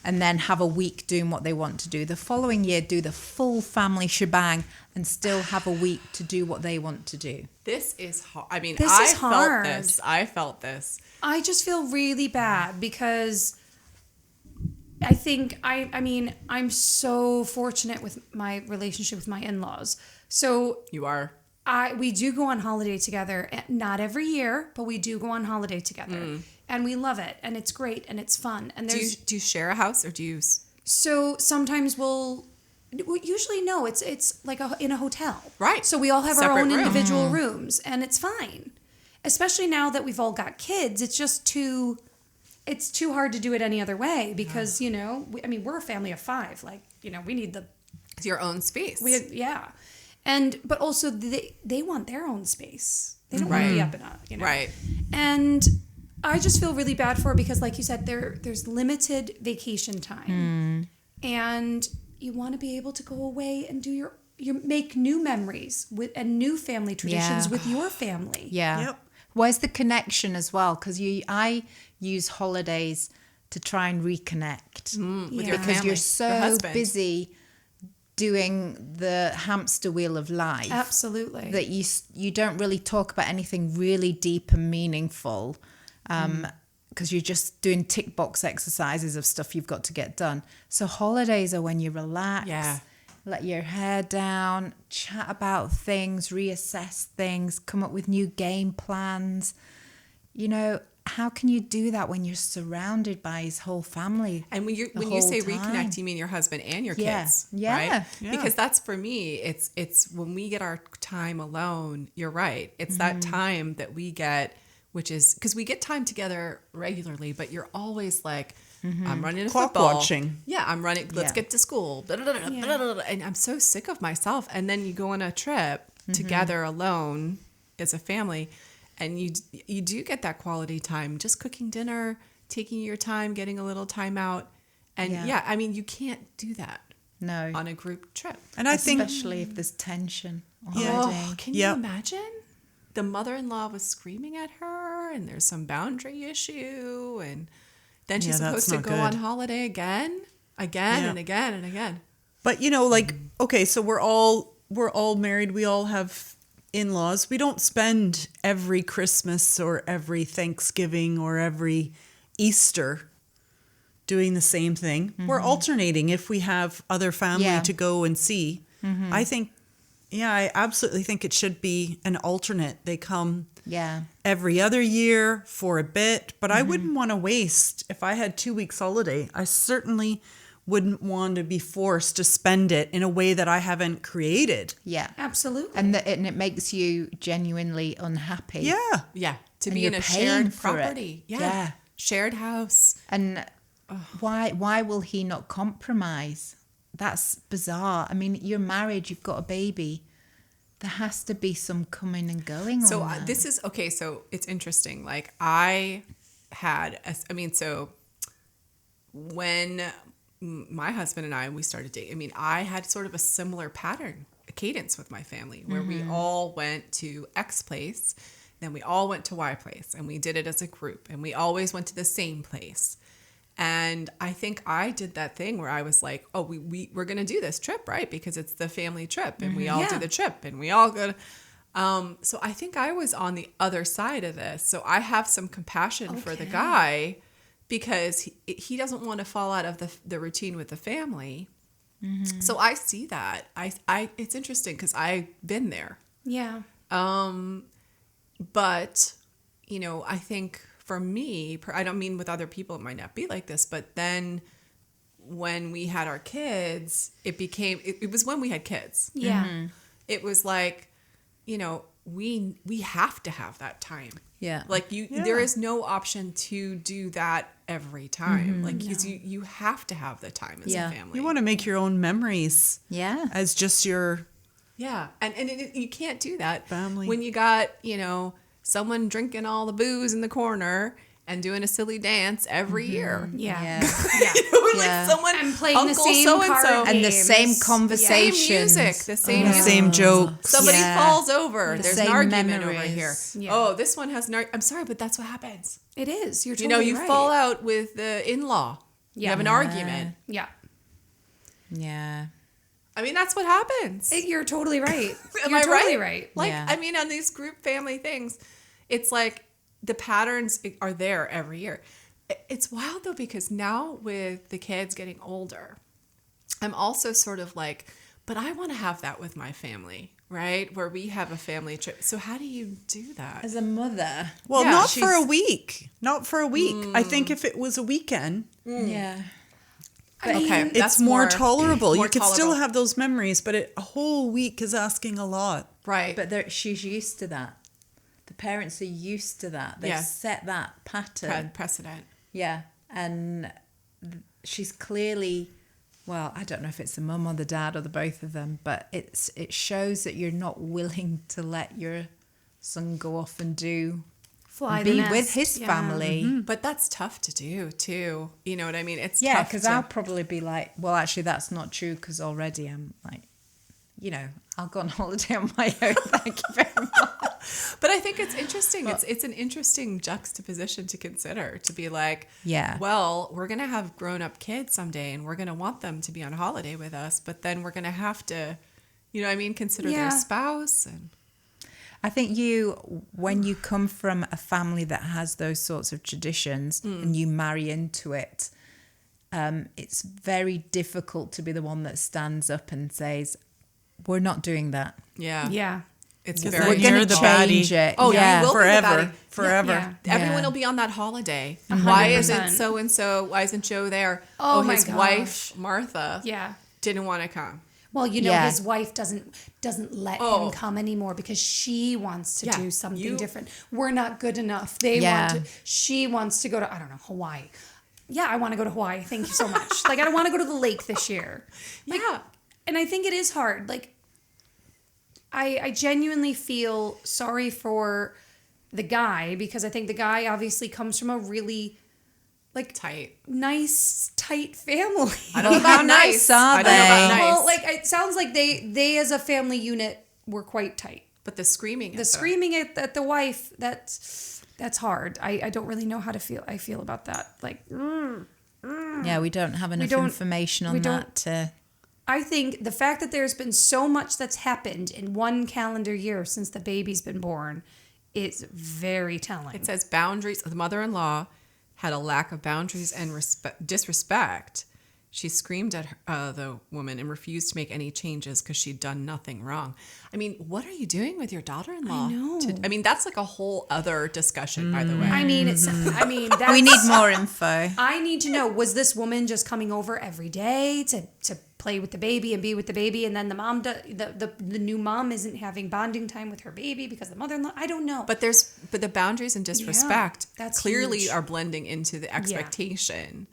and then have a week doing what they want to do. The following year do the full family shebang and still have a week to do what they want to do.
This is hard. I mean,
This
I
is hard.
felt this. I felt this.
I just feel really bad because I think I mean I'm so fortunate with my relationship with my in-laws. So
You are.
we do go on holiday together, not every year, but we do go on holiday together, and we love it, and it's great, and it's fun, and there's
Do you share a house or do you?
so sometimes usually no, it's like in a hotel,
Right.
So we all have our
Separate
own
room.
individual rooms, and it's fine. Especially now that we've all got kids, it's too hard to do it any other way because we're a family of 5, like we need
It's your own space.
but also they want their own space. They don't want to be up and up,
Right.
And I just feel really bad for it because, like you said, there's limited vacation time, and you want to be able to go away and do you make new memories and new family traditions
Yeah.
with your family.
Yeah.
Yep.
Where's the connection as well? Because I use holidays to try and reconnect
With your
because
family,
you're
your
so
husband.
busy doing the hamster wheel of life.
Absolutely.
That you don't really talk about anything really deep and meaningful because you're just doing tick box exercises of stuff you've got to get done. So holidays are when you relax, let your hair down, chat about things, reassess things, come up with new game plans, how can you do that when you're surrounded by his whole family?
And when you say reconnect, you mean your husband and your
Yeah.
kids,
Yeah.
right?
Yeah.
Because that's for me. It's when we get our time alone. You're right. It's that time that we get, which is because we get time together regularly, but you're always like, I'm running to
Clock
football.
watching.
Yeah, I'm running. Let's
Yeah.
get to school. And I'm so sick of myself. And then you go on a trip together alone as a family, and you do get that quality time, just cooking dinner, taking your time, getting a little time out. And
Yeah.
I mean, you can't do that
No.
on a group trip.
And I think
Especially if there's tension
Oh,
already.
can you
Yeah.
imagine? The mother-in-law was screaming at her, and there's some boundary issue, and then she's
Yeah, that's
supposed to
not
go on
good.
holiday again
Yeah.
and again and again.
But like, okay, so we're all married. We all have in-laws. We don't spend every Christmas or every Thanksgiving or every Easter doing the same thing. We're alternating if we have other family
Yeah.
to go and see. I think, I absolutely think it should be an alternate. They come
Yeah.
every other year for a bit, but I wouldn't want to waste. If I had 2 weeks holiday, I certainly wouldn't want to be forced to spend it in a way that I haven't created.
Yeah.
Absolutely.
And it makes you genuinely unhappy.
Yeah.
Yeah, to
And
be
you're
in a
paying
shared
for it.
property. Yeah.
Yeah.
Shared house.
And why will he not compromise? That's bizarre. I mean, you're married, you've got a baby. There has to be some coming and going
So
on that.
this is okay. So it's interesting. Like I had, so when my husband and we started dating, I had sort of a similar pattern, a cadence with my family where we all went to X place, then we all went to Y place, and we did it as a group, and we always went to the same place. And I think I did that thing where I was like, oh, we're going to do this trip, right? Because it's the family trip, and we all do the trip, and we all go to... So I think I was on the other side of this. So I have some compassion for the guy because he doesn't want to fall out of the routine with the family. So I see that. It's interesting because I've been there.
yeah.
But, I think for me, I don't mean with other people it might not be like this, but then when we had our kids, it was when we had kids.
Yeah.
It was like, we have to have that time.
Yeah.
Like there is no option to do that every time. Like you have to have the time as a
Yeah.
family.
You want to make your own memories
Yeah.
as just your
Yeah. And you can't do that
Family.
when you got, someone drinking all the booze in the corner and doing a silly dance every year.
Yeah.
Yeah.
Yeah.
Like
Yeah.
someone
And playing the
Uncle
same
so-and-so.
card
And the same
games.
Same
conversations.
music, the same
the
music.
same jokes.
Somebody
Yeah.
falls over.
The
There's an
same
argument over
memories.
here.
Yeah.
Oh, this one has I'm sorry, but that's what happens.
It is. You're totally
You
right.
fall out with the in-law. You
Yeah.
have an argument.
Yeah.
Yeah.
That's what happens.
You're totally right.
Am
You're
I
totally
right?
right.
Like,
Yeah.
on these group family things, it's like the patterns are there every year. It's wild though, because now with the kids getting older, I'm also sort of like, but I want to have that with my family, right? Where we have a family trip. So how do you do that?
As a mother.
Well,
Yeah,
not for
she's-
a week. Not for a week. I think if it was a weekend,
Yeah.
Okay,
it's
that's
more tolerable.
more
You could still
tolerable.
have those memories, but a whole week is asking a lot.
Right.
But she's used to that. The parents are used to that. They've
Yeah.
set that pattern.
Precedent.
Yeah. And she's clearly, well, I don't know if it's the mum or the dad or the both of them, but it shows that you're not willing to let your son go off and
Fly the
be
nest.
with his
Yeah.
family.
But that's tough to do too. You know what I mean? It's
Yeah,
tough
because
to-
I'll probably be like, well, actually, that's not true because already I'm like, I'll go on holiday on my own. Thank you very much.
But I think it's interesting. It's an interesting juxtaposition to consider, to be like,
Yeah.
well, we're going to have grown-up kids someday and we're going to want them to be on holiday with us, but then we're going to have to, consider
Yeah.
their spouse. And
I think when you come from a family that has those sorts of traditions and you marry into it, it's very difficult to be the one that stands up and says, we're not doing that.
yeah.
Yeah.
It's
Because
very.
then you're the
change
baddie.
it.
Oh,
yeah.
you will be the
Forever.
baddie.
Forever.
Yeah.
Everyone
Yeah.
will be on that holiday. Why isn't
100%.
so and so? Why isn't Joe there?
Oh my
his
gosh.
wife Martha.
Yeah.
Didn't want to come.
Well, you know,
Yeah.
his wife doesn't let
Oh.
him come anymore because she wants to
Yeah,
do something
you-
different. We're not good enough. They
Yeah.
want to. She wants to go to, I don't know, Hawaii. Yeah, I want to go to Hawaii. Thank you so much. Like, I don't want to go to the lake this year. Like,
Yeah.
and I think it is hard. Like, I genuinely feel sorry for the guy because I think the guy obviously comes from a really like
Tight.
nice, tight family.
I don't know about
How nice
nice.
are
I don't know about
they?
nice.
Well, like it sounds like they as a family unit were quite tight.
but the screaming.
The screaming at the wife, that's hard. I don't really know how to feel. I feel about that. Like,
Yeah, we don't have enough
don't-
information on
we
that to.
I think the fact that there's been so much that's happened in one calendar year since the baby's been born is very telling.
It says boundaries. The mother-in-law had a lack of boundaries and disrespect. She screamed at the woman and refused to make any changes because she'd done nothing wrong. I mean, what are you doing with your daughter-in-law?
I know.
I mean, that's like a whole other discussion, by the way.
I mean, that's,
We need more info.
I need to know, was this woman just coming over every day to play with the baby and be with the baby, and then the mom, the new mom isn't having bonding time with her baby because the mother-in-law? I don't know.
But the boundaries and disrespect
that's
clearly
huge.
are blending into the expectation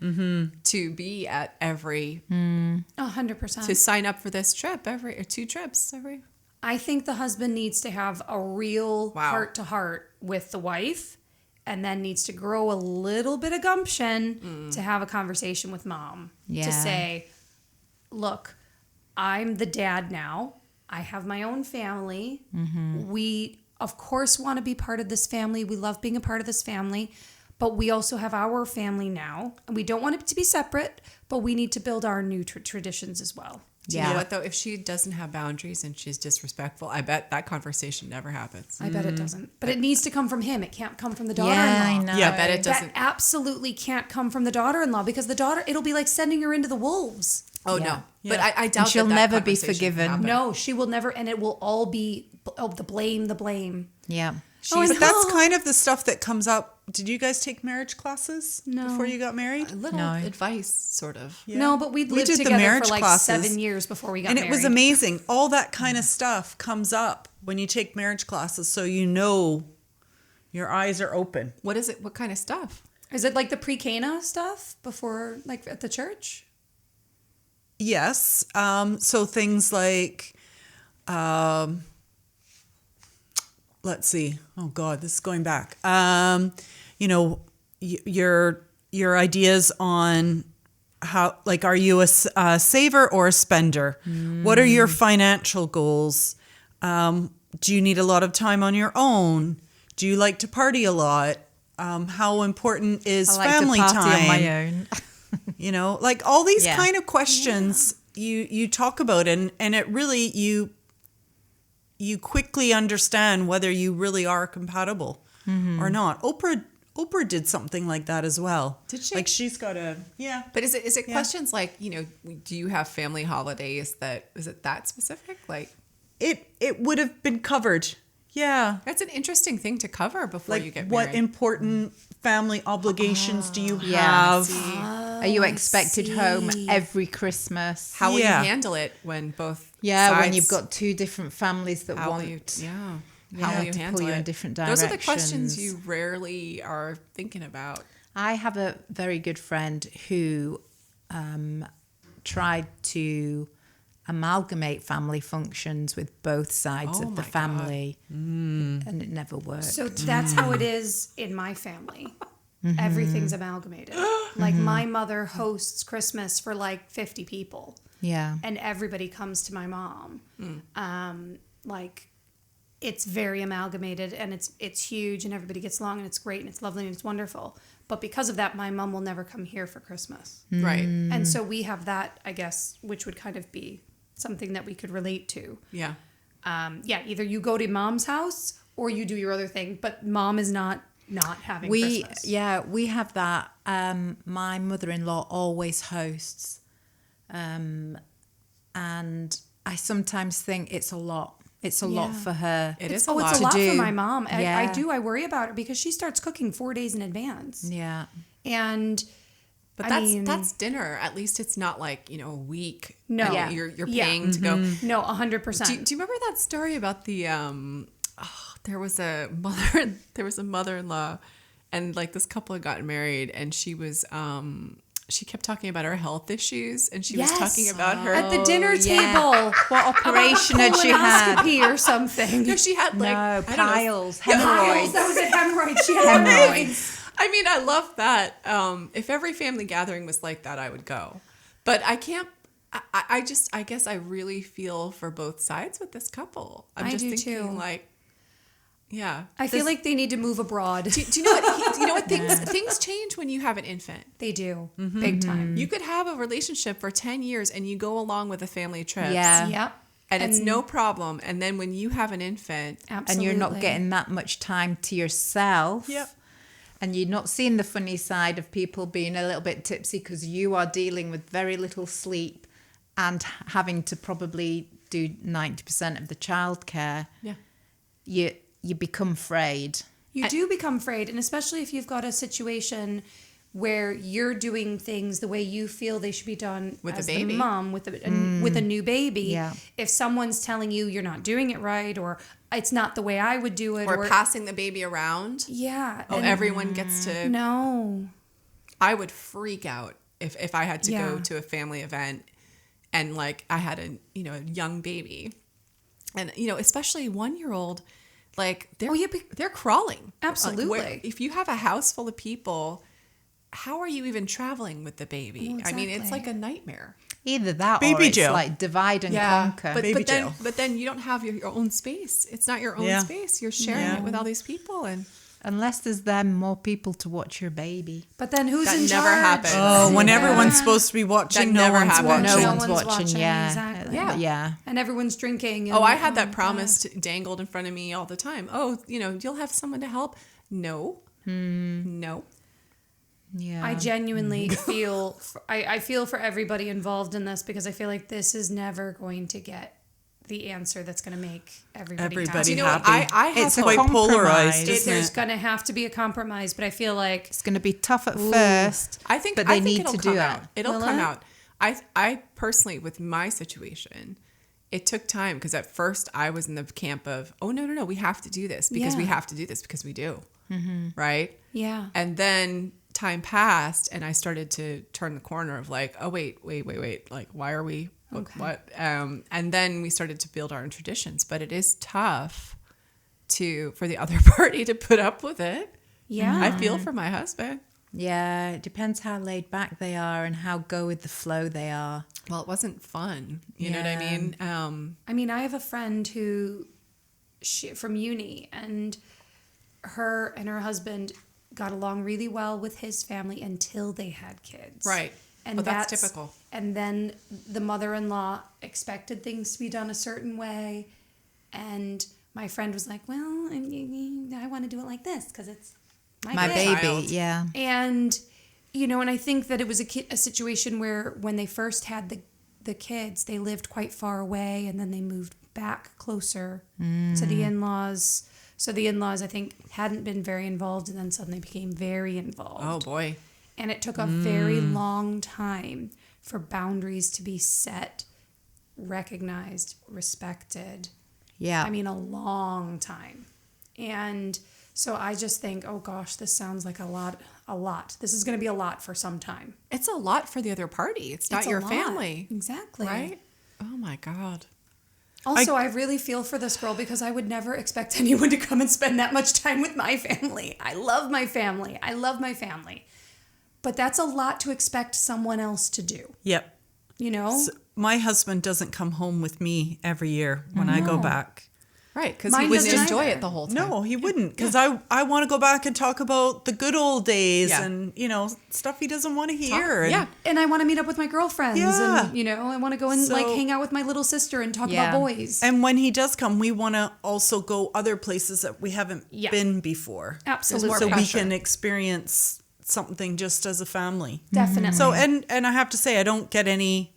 to be at every
100%.
to sign up for this trip or 2 trips every.
I think the husband needs to have a real
Wow.
heart-to-heart with the wife, and then needs to grow a little bit of gumption to have a conversation with mom
Yeah.
to say, look, I'm the dad now. I have my own family. We, of course, want to be part of this family. We love being a part of this family, but we also have our family now, and we don't want it to be separate, but we need to build our new traditions as well.
Do you know what though? If she doesn't have boundaries and she's disrespectful, I bet that conversation never happens.
I bet it doesn't. But it needs to come from him. It can't come from the daughter-in-law.
Yeah, I know.
Yeah, I bet it doesn't.
That absolutely can't come from the daughter-in-law because it'll be like sending her into the wolves.
Oh
Yeah.
no, but I doubt
And she'll
that
never be
conversation
forgiven.
happened.
No, she will never, and it will all be the blame.
Yeah.
But that's kind of the stuff that comes up. Did you guys take marriage classes before you got married?
A little
No.
advice, sort of.
Yeah.
No, but we lived
did the
together
marriage
for like
classes.
7 years before we got
And
married.
it was amazing. All that kind of stuff comes up when you take marriage classes, so you know your eyes are open.
What is it? What kind of stuff?
Is it like the pre-Cana stuff before, like at the church?
Yes. So things like, let's see. Oh God, this is going back. You know, your ideas on how, like, are you a saver or a spender? What are your financial goals? Do you need a lot of time on your own? Do you like to party a lot? How important is
I like
family
to party
time?
on my own.
You know, like all these
Yeah.
kind of questions you talk about, and it really you quickly understand whether you really are compatible or not. Oprah did something like that as well.
Did she?
Like she's got a
But is it questions like, you know, do you have family holidays is it that specific? Like
it would have been covered. Yeah.
that's an interesting thing to cover before you
Like
get
what
married.
important family obligations do you
Yeah.
have?
Are you expected home every Christmas?
How will
Yeah.
you handle it when both
Yeah, when
sides-
you've got two different families that
how will
want.
you how
Yeah,
will you
to
handle
pull you
it?
in different
Those are the questions
directions.
you rarely are thinking about.
I have a very good friend who tried to amalgamate family functions with both sides
Oh
of the
my God.
family, and it never worked.
So that's how it is in my family. Everything's amalgamated. Like my mother hosts Christmas for like 50 people.
Yeah.
And everybody comes to my mom. Like it's very amalgamated and it's huge and everybody gets along and it's great and it's lovely and it's wonderful. But because of that, my mom will never come here for Christmas.
Right.
And so we have that, I guess, which would kind of be something that we could relate to.
Yeah.
Either you go to mom's house or you do your other thing, but mom is not having Christmas.
We have that. My mother-in-law always hosts, and I sometimes think it's a lot. It's a lot for her.
It is
Oh,
a
it's
lot.
a lot
do.
for my mom.
Yeah.
I worry about her because she starts cooking 4 days in advance.
Yeah.
And
But
I mean,
that's dinner. At least it's not like, a week.
No.
I mean,
Yeah.
you're
Yeah.
paying to go.
no, 100%.
Do you remember that story about the there was a mother-in-law, and like this couple had gotten married, and she was she kept talking about her health issues, and she was
Yes.
talking about her
At the dinner
yeah.
table.
What operation had she had?
Colonoscopy or something.
No, she had like
No,
I don't know.
piles,
Piles,
hemorrhoids.
that was a hemorrhoid. She had hemorrhoids.
I mean, I love that. If every family gathering was like that, I would go. But I can't. I guess I really feel for both sides with this couple. I'm
I
just
do
thinking
too.
like, yeah.
I feel like they need to move abroad.
Do you know what? You know what? Things change when you have an infant.
They do. Big time.
You could have a relationship for 10 years and you go along with a family trip.
Yeah.
Yep.
And it's no problem. And then when you have an infant,
Absolutely.
And you're not getting that much time to yourself.
Yep.
And you're not seeing the funny side of people being a little bit tipsy because you are dealing with very little sleep and having to probably do 90% of the childcare.
yeah.
You become frayed.
You do become frayed, and especially if you've got a situation where you're doing things the way you feel they should be done
With a
as
baby.
the mom with a new baby.
Yeah.
If someone's telling you you're not doing it right, or it's not the way I would do it,
Or passing the baby around.
yeah,
Oh,
and
everyone gets to.
no,
I would freak out if I had to go
Yeah.
to a family event and like I had a young baby, and especially 1-year-old, like they're crawling.
Absolutely.
Like, if you have a house full of people, how are you even traveling with the baby?
Oh,
I mean, it's
exactly.
like a nightmare.
Either that or
Baby
it's
jail.
like divide and conquer.
But then you don't have your own space. It's not your own
Yeah.
space. You're sharing
Yeah.
it with all these people, and
Unless there's then more people to watch your baby.
but then who's
That
in
never
charge?
happens.
Oh, when
Yeah.
everyone's supposed to be watching,
That
no
never
one's
happens.
watching.
No
No
one's
one's
watching,
watching,
yeah.
exactly.
Yeah.
And everyone's drinking. And,
I had that
my
promise
God.
dangled in front of me all the time. Oh, you'll have someone to help. No, no.
Yeah.
I genuinely feel I feel for everybody involved in this because I feel like this is never going to get the answer that's going to make everybody
Everybody
happy.
You know what?
happy.
I have
It's a
hope.
quite polarized,
compromise.
isn't
There's
it?
going to have to be a compromise, but I feel like
It's going to be tough at first.
I think
but they need
it'll
to
come
do
out.
it.
It'll
Will
come
it?
out. I personally, with my situation, it took time because at first I was in the camp of, oh no, we have to do this because we
Yeah.
have to do this because we do, right?
yeah.
And then time passed, and I started to turn the corner of like, oh wait, like why are we? What? And then we started to build our own traditions, but it is tough for the other party to put up with it.
Yeah.
I feel for my husband.
Yeah, it depends how laid back they are and how go with the flow they are.
Well, it wasn't fun. You know what I
Yeah.
mean?
I mean, I have a friend from uni, and her and her husband got along really well with his family until they had kids.
Right.
And
But that's typical.
And then the mother-in-law expected things to be done a certain way, and my friend was like, "Well, I want to do it like this because it's
My
kid."
baby,
Child.
yeah.
And and I think that it was a situation where when they first had the kids, they lived quite far away, and then they moved back closer to the in-laws. So the in-laws, I think, hadn't been very involved, and then suddenly became very involved.
Oh boy.
And it took a very long time for boundaries to be set, recognized, respected.
Yeah.
I mean, a long time. And so I just think, oh gosh, this sounds like a lot. This is going to be a lot for some time.
It's a lot for the other party. It's not
It's a
your
lot.
family.
Exactly.
Right? Oh my God.
Also, I really feel for this girl because I would never expect anyone to come and spend that much time with my family. I love my family. But that's a lot to expect someone else to do,
Yep.
you know?
So my husband doesn't come home with me every year when I go back.
Right. Because
Mine
he wouldn't
doesn't
enjoy
either.
it the whole time.
No, he wouldn't, because I want to go back and talk about the good old days
Yeah.
and stuff he doesn't want to hear. And
Yeah.
And I want to meet up with my girlfriends
Yeah.
and, I want to go and
So-
hang out with my little sister and talk
Yeah.
about boys.
And when he does come, we want to also go other places that we haven't
Yeah.
been before.
Absolutely.
So we
Pressure.
can experience something just as a family.
Definitely.
So and I have to say I don't get any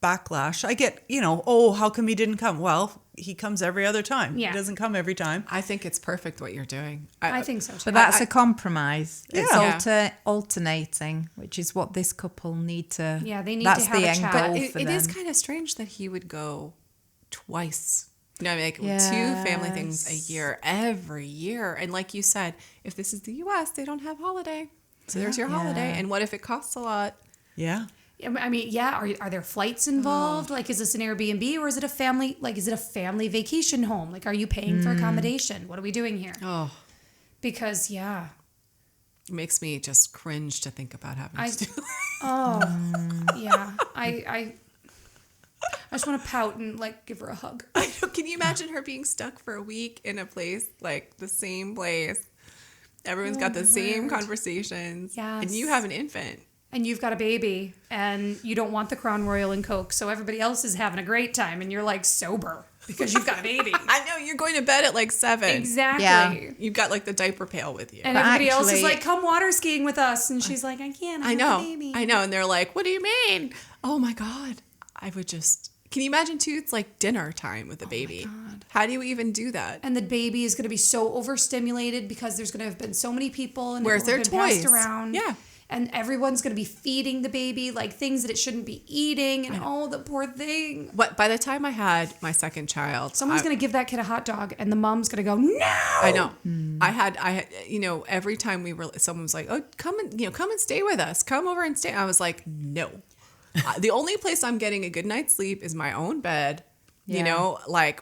backlash. I get, oh, how come he didn't come? Well, he comes every other time.
Yeah.
He doesn't come every time.
I think it's perfect what you're doing.
I think so too.
But that's a compromise. It's
Yeah.
alternating, which is what this couple need to.
Yeah, they need
that's
to have
the
a
end
chat.
goal
It,
for
it
them.
is kind of strange that he would go twice. Like 2 family things a year, every year. And like you said, if this is the U.S., they don't have holiday. So there's your holiday. And what if it costs a lot?
Yeah.
I mean, yeah. Are there flights involved? Like, is this an Airbnb or is it a family? Like, is it a family vacation home? Like, are you paying for accommodation? What are we doing here?
Oh,
Because
it makes me just cringe to think about having
I-
to do
yeah, I just want to pout and like give her a hug.
I know. Can you imagine her being stuck for a week in a place, like the same place? Everyone's got the same conversations.
Yes.
And you have an infant.
And you've got a baby, and you don't want the Crown Royal and Coke, so everybody else is having a great time, and you're like sober because you've got a baby.
I know. You're going to bed at like 7.
Exactly.
Yeah.
You've got like the diaper pail with you.
And
But
everybody else is
actually-
like, "Come water skiing with us," and she's like, "I can't. I have a baby."
I know. And they're like, what do you mean? Oh my God. I would just, can you imagine too? It's like dinner time with the baby.
God.
How do you even do that?
And the baby is going to be so overstimulated because there's going to have been so many people and
Where's
it will
their
have been passed
toys?
around.
Yeah.
And everyone's going to be feeding the baby like things that it shouldn't be eating, and oh, the poor thing.
What, by the time I had my second child,
Someone's going to give that kid a hot dog, and the mom's going to go, "No!"
I know. I had, every time someone was like, "Oh, come and stay with us. Come over and stay." I was like, "No." The only place I'm getting a good night's sleep is my own bed,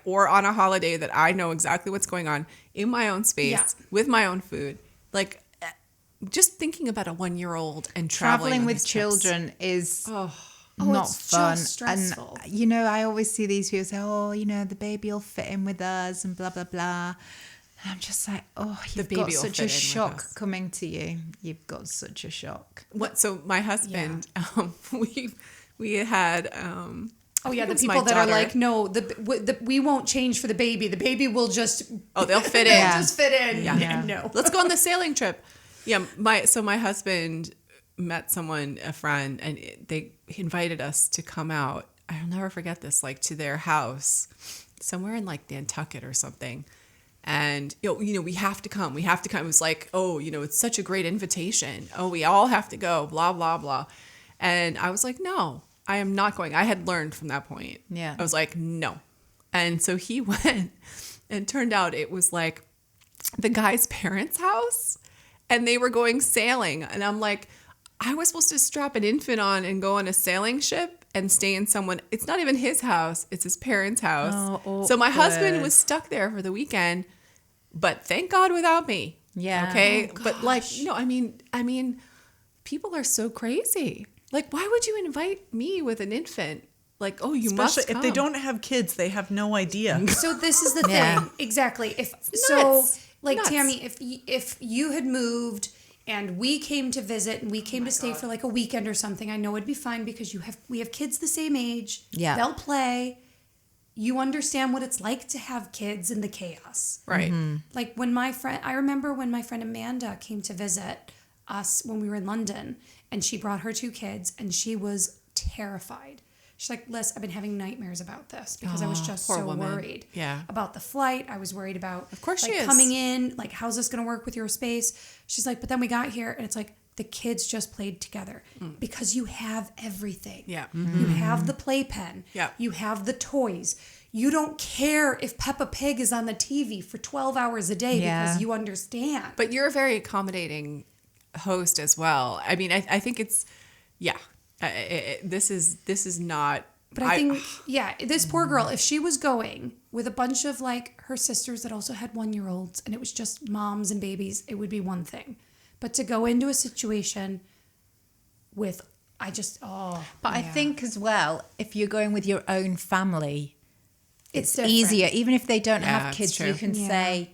or on a holiday that I know exactly what's going on in my own space with my own food. Like, just thinking about a 1-year-old and traveling
with
these trips.
children is not
it's
fun.
just stressful.
And I always see these people say, "Oh, the baby will fit in with us," and blah blah blah. And I'm just like, "Oh, you've
baby
got
will
such
fit
a
in with
shock
us.
coming to you. You've got such a shock."
So my husband, we had.
Oh yeah,
I
the
think it was my
people that are
daughter.
like, "No, we won't change for the baby. The baby will just
They'll fit in.
just fit in."
Yeah.
No.
Let's go on the sailing trip. Yeah, my husband met someone, a friend, and they invited us to come out. I'll never forget this, like to their house, somewhere in like Nantucket or something. And we have to come. We have to come. It was like, it's such a great invitation. Oh, we all have to go. Blah blah blah. And I was like, no, I am not going. I had learned from that point.
Yeah.
I was like, no. And so he went, and turned out it was like the guy's parents' house. And they were going sailing. And I'm like, I was supposed to strap an infant on and go on a sailing ship and stay in it's not even his house. It's his parents' house.
Oh,
so my husband
awkward.
was stuck there for the weekend, but thank God without me.
Yeah.
Okay. But I mean, people are so crazy. Like, why would you invite me with an infant? Like, oh, you must
Especially
come.
if they don't have kids, they have no idea.
So this is the
Yeah.
thing. Exactly.
Nuts.
Tammy, if you had moved and we came to visit and we came to stay for like a weekend or something, I know it'd be fine because we have kids the same age.
Yeah.
They'll play. You understand what it's like to have kids in the chaos.
Right.
Like I remember when my friend Amanda came to visit us when we were in London, and she brought her 2 kids, and she was terrified. She's like, "Liz, I've been having nightmares about this because I was just
poor
so
woman.
worried
Yeah.
about the flight. I was worried about,
Of course
like,
she is.
coming in, like, how's this going to work with your space?" She's like, "But then we got here, and it's like the kids just played together because you have everything.
Yeah.
You have the playpen.
Yeah.
You have the toys. You don't care if Peppa Pig is on the TV for 12 hours a day
Yeah.
because you understand."
But you're a very accommodating host as well. I mean, I think it's, this is not.
But I think, this poor girl, if she was going with a bunch of like her sisters that also had 1-year-olds and it was just moms and babies, it would be one thing. But to go into a situation with,
I think as well, if you're going with your own family,
it's
it's
different.
easier. Even if they don't
Yeah,
have
it's
kids,
true.
you can
Yeah.
say,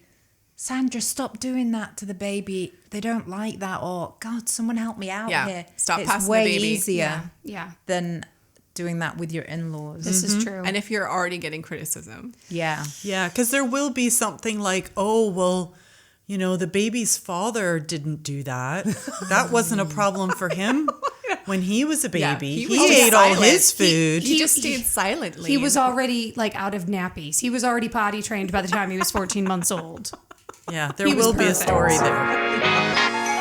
"Sandra, stop doing that to the baby. They don't like that." Or, "God, someone help me out
Yeah.
here."
Stop
it's
passing the
way
baby.
easier
Yeah.
than doing that with your in-laws.
This is true.
And if you're already getting criticism,
Yeah.
Yeah, because there will be something like, "Oh, well, the baby's father didn't do that. That wasn't a problem for him." when he was a
Yeah,
baby,
he was
he
just
ate all
silent.
his food.
He just stayed silently.
He was already like out of nappies. He was already potty trained by the time he was 14 months old.
Yeah, there
He was
will be a
perfect.
story there.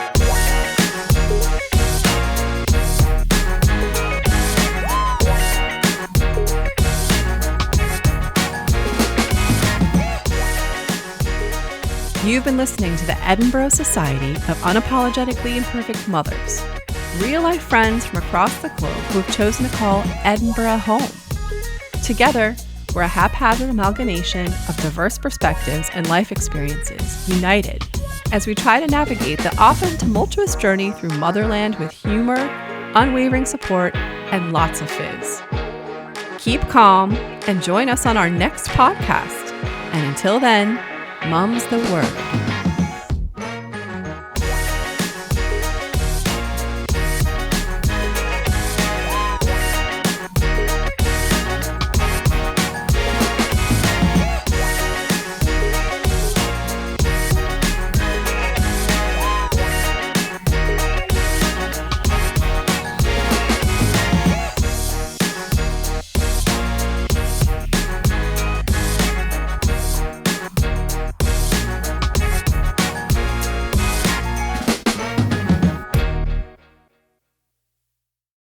You've been listening to the Edinburgh Society of Unapologetically Imperfect Mothers, real-life friends from across the globe who have chosen to call Edinburgh home. Together, we're a haphazard amalgamation of diverse perspectives and life experiences, united as we try to navigate the often tumultuous journey through motherland with humor, unwavering support, and lots of fizz. Keep calm and join us on our next podcast. And until then, Mum's the word.